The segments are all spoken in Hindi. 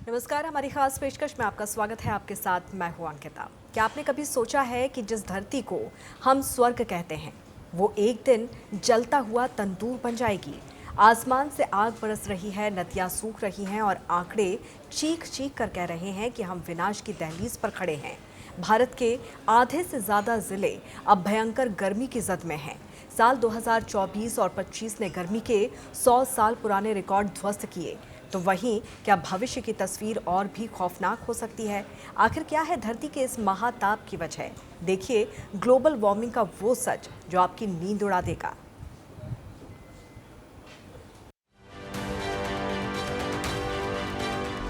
नमस्कार, हमारी खास पेशकश में आपका स्वागत है। आपके साथ मैं हूं अंकिता। क्या आपने कभी सोचा है कि जिस धरती को हम स्वर्ग कहते हैं वो एक दिन जलता हुआ तंदूर बन जाएगी। आसमान से आग बरस रही है, नदियां सूख रही हैं और आंकड़े चीख चीख कर कह रहे हैं कि हम विनाश की दहलीज पर खड़े हैं। भारत के आधे से ज्यादा जिले अब भयंकर गर्मी की जद में हैं। साल 2024 और 25 ने गर्मी के 100 साल पुराने रिकॉर्ड ध्वस्त किए। तो वहीं क्या भविष्य की तस्वीर और भी खौफनाक हो सकती है? आखिर क्या है धरती के इस महाताप की वजह? देखिए ग्लोबल वार्मिंग का वो सच जो आपकी नींद उड़ा देगा।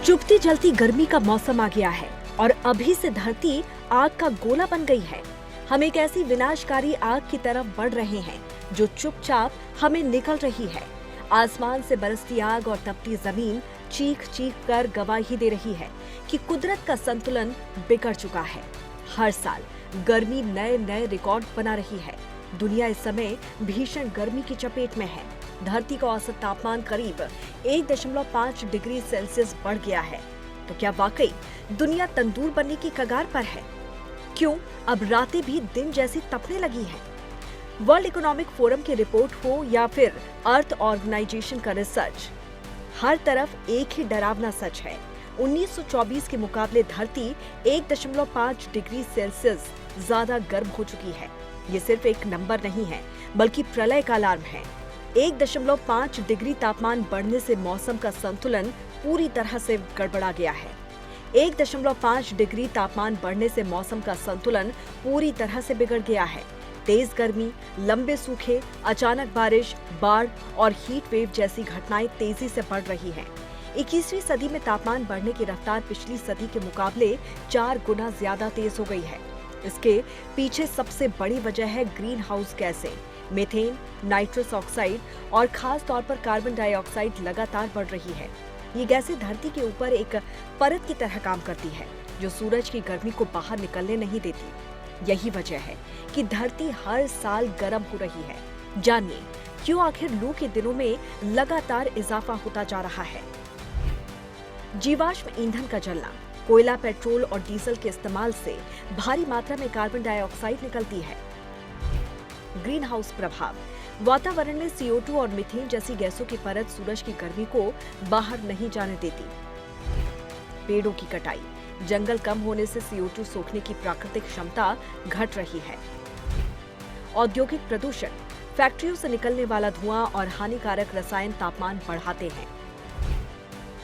चुभती जलती गर्मी का मौसम आ गया है और अभी से धरती आग का गोला बन गई है। हम एक ऐसी विनाशकारी आग की तरफ बढ़ रहे हैं जो चुपचाप हमें निकल रही है। आसमान से बरसती आग और तपती जमीन चीख चीख कर गवाही दे रही है कि कुदरत का संतुलन बिगड़ चुका है। हर साल गर्मी नए नए रिकॉर्ड बना रही है। दुनिया इस समय भीषण गर्मी की चपेट में है। धरती का औसत तापमान करीब 1.5 डिग्री सेल्सियस बढ़ गया है। तो क्या वाकई दुनिया तंदूर बनने की कगार पर है? क्यों अब रातें भी दिन जैसी तपने लगी हैं? वर्ल्ड इकोनॉमिक फोरम की रिपोर्ट हो या फिर अर्थ ऑर्गेनाइजेशन का रिसर्च, हर तरफ एक ही डरावना सच है। 1924 के मुकाबले धरती 1.5 डिग्री सेल्सियस ज्यादा गर्म हो चुकी है। ये सिर्फ एक नंबर नहीं है बल्कि प्रलय का अलार्म है। 1.5 डिग्री तापमान बढ़ने से मौसम का संतुलन पूरी तरह से गड़बड़ा गया है। 1.5 डिग्री तापमान बढ़ने से मौसम का संतुलन पूरी तरह से बिगड़ गया है। तेज गर्मी, लंबे सूखे, अचानक बारिश, बाढ़ और हीट वेव जैसी घटनाएं तेजी से बढ़ रही हैं। 21वीं सदी में तापमान बढ़ने की रफ्तार पिछली सदी के मुकाबले 4 गुना ज्यादा तेज हो गई है। इसके पीछे सबसे बड़ी वजह है ग्रीन हाउस गैसें, मीथेन, नाइट्रस ऑक्साइड और खास तौर पर कार्बन डाइऑक्साइड लगातार बढ़ रही है। ये गैसें धरती के ऊपर एक परत की तरह काम करती है जो सूरज की गर्मी को बाहर निकलने नहीं देती। यही वजह है कि धरती हर साल गर्म हो रही है। जानिए क्यों आखिर लू के दिनों में लगातार इजाफा होता जा रहा है। जीवाश्म ईंधन का जलना, कोयला, पेट्रोल और डीजल के इस्तेमाल से भारी मात्रा में कार्बन डाइऑक्साइड निकलती है। ग्रीन हाउस प्रभाव, वातावरण में CO2 और मीथेन जैसी गैसों की परत सूरज की गर्मी को बाहर नहीं जाने देती। पेड़ों की कटाई, जंगल कम होने से CO2 सोखने की प्राकृतिक क्षमता घट रही है। औद्योगिक प्रदूषण, फैक्ट्रियों से निकलने वाला धुआं और हानिकारक रसायन तापमान बढ़ाते हैं।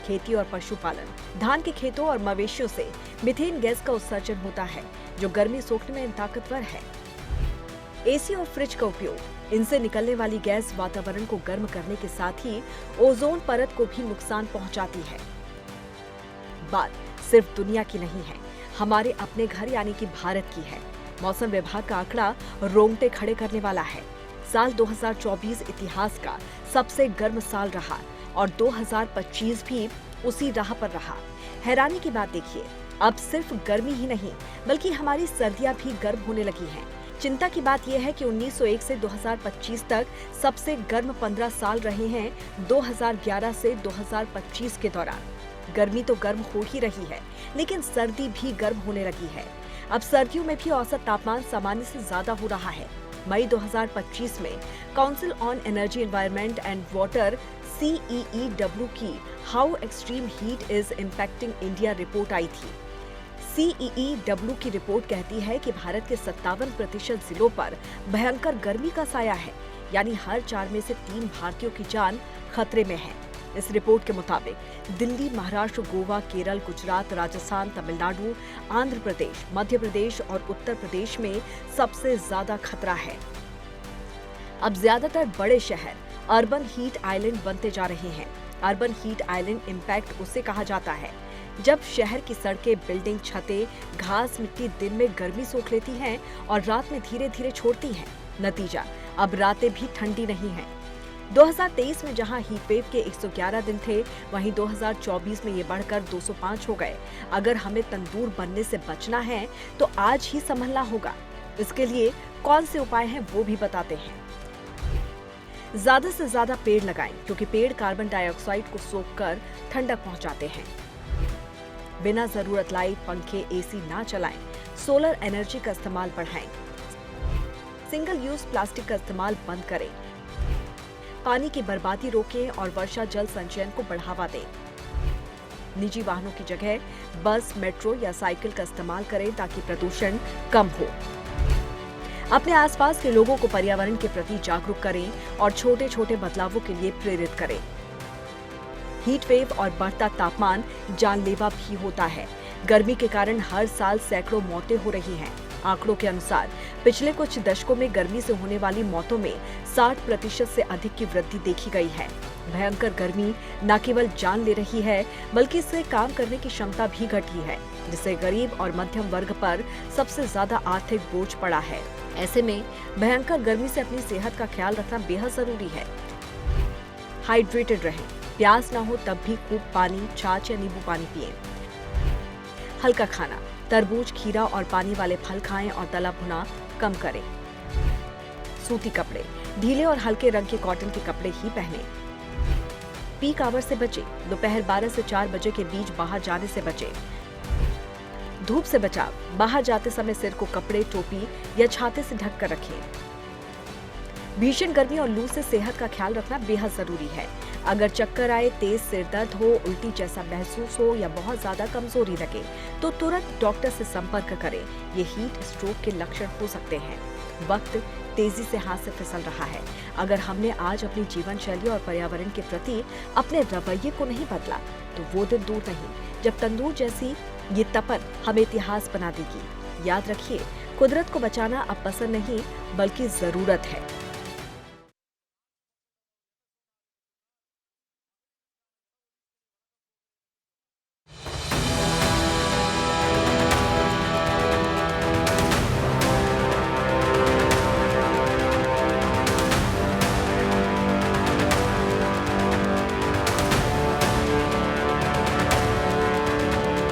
खेती और पशुपालन, धान के खेतों और मवेशियों से मीथेन गैस का उत्सर्जन होता है जो गर्मी सोखने में ताकतवर है। AC और फ्रिज का उपयोग, इनसे निकलने वाली गैस वातावरण को गर्म करने के साथ ही ओजोन परत को भी नुकसान पहुंचाती है। बात सिर्फ दुनिया की नहीं है, हमारे अपने घर यानी कि भारत की है। मौसम विभाग का आंकड़ा रोंगटे खड़े करने वाला है। साल 2024 इतिहास का सबसे गर्म साल रहा और 2025 भी उसी राह पर रहा। हैरानी की बात देखिए, अब सिर्फ गर्मी ही नहीं बल्कि हमारी सर्दियां भी गर्म होने लगी हैं। चिंता की बात यह है कि 1901 से 2025 तक सबसे गर्म 15 साल रहे हैं 2011 से 2025 के दौरान। गर्मी तो गर्म हो ही रही है लेकिन सर्दी भी गर्म होने लगी है। अब सर्दियों में भी औसत तापमान सामान्य से ज्यादा हो रहा है। मई 2025 में council on energy environment and water CEEW की how extreme heat is impacting India report आई थी। CEEW की रिपोर्ट कहती है कि भारत के 57% जिलों पर भयंकर गर्मी का साया है, यानी हर 4 में से 3 भारतीयों की जान खतरे में है। इस रिपोर्ट के मुताबिक दिल्ली, महाराष्ट्र, गोवा, केरल, गुजरात, राजस्थान, तमिलनाडु, आंध्र प्रदेश, मध्य प्रदेश और उत्तर प्रदेश में सबसे ज्यादा खतरा है। अब ज्यादातर बड़े शहर अर्बन हीट आइलैंड बनते जा रहे हैं। अर्बन हीट आइलैंड इम्पैक्ट उसे कहा जाता है जब शहर की सड़कें, बिल्डिंग, छतें, घास, मिट्टी दिन में गर्मी सोख लेती हैं और रात में धीरे धीरे छोड़ती हैं। नतीजा, अब रातें भी ठंडी नहीं हैं। 2023 में जहां हीट वेव के 111 दिन थे, वहीं 2024 में ये बढ़कर 205 हो गए। अगर हमें तंदूर बनने से बचना है तो आज ही संभलना होगा। इसके लिए कौन से उपाय हैं वो भी बताते हैं। ज्यादा से ज्यादा पेड़ लगाएं क्योंकि पेड़ कार्बन डाइऑक्साइड को सोखकर ठंडक पहुंचाते हैं। बिना जरूरत लाइट, पंखे, एसी ना चलाएं। सोलर एनर्जी का इस्तेमाल बढ़ाएं। सिंगल यूज प्लास्टिक का इस्तेमाल बंद करें। पानी की बर्बादी रोकें और वर्षा जल संचयन को बढ़ावा दें। निजी वाहनों की जगह बस, मेट्रो या साइकिल का इस्तेमाल करें ताकि प्रदूषण कम हो। अपने आसपास के लोगों को पर्यावरण के प्रति जागरूक करें और छोटे छोटे बदलावों के लिए प्रेरित करें। हीट वेव और बढ़ता तापमान जानलेवा भी होता है। गर्मी के कारण हर साल सैकड़ों मौतें हो रही हैं। आंकड़ों के अनुसार पिछले कुछ दशकों में गर्मी से होने वाली मौतों में 60% से अधिक की वृद्धि देखी गई है। भयंकर गर्मी न केवल जान ले रही है, बल्कि इससे काम करने की क्षमता भी घटी है, जिससे गरीब और मध्यम वर्ग पर सबसे ज्यादा आर्थिक बोझ पड़ा है। ऐसे में भयंकर गर्मी से अपनी सेहत का ख्याल रखना बेहद जरूरी है। हाइड्रेटेड रहें, प्यास ना हो तब भी खूब पानी, छाछ या नींबू पानी पिएं। हल्का खाना, तरबूज, खीरा और पानी वाले फल खाएं और तला भुना कम करें। सूती कपड़े, ढीले और हल्के रंग के कॉटन के कपड़े ही पहनें। पीक आवर से बचें, दोपहर 12 से 4 बजे के बीच बाहर जाने से बचें। धूप से बचाव, बाहर जाते समय सिर को कपड़े, टोपी या छाते से ढक कर रखें। भीषण गर्मी और लू से सेहत का ख्याल रखना बेहद जरूरी है। अगर चक्कर आए, तेज सिर दर्द हो, उल्टी जैसा महसूस हो या बहुत ज्यादा कमजोरी लगे तो तुरंत डॉक्टर से संपर्क करें। ये हीट स्ट्रोक के लक्षण हो सकते हैं। वक्त तेजी से हाथ से फिसल रहा है। अगर हमने आज अपनी जीवन शैली और पर्यावरण के प्रति अपने रवैये को नहीं बदला तो वो दिन दूर नहीं जब तंदूर जैसी ये तपन हमें इतिहास बना देगी। याद रखिए, कुदरत को बचाना अब पसंद नहीं बल्कि जरूरत है।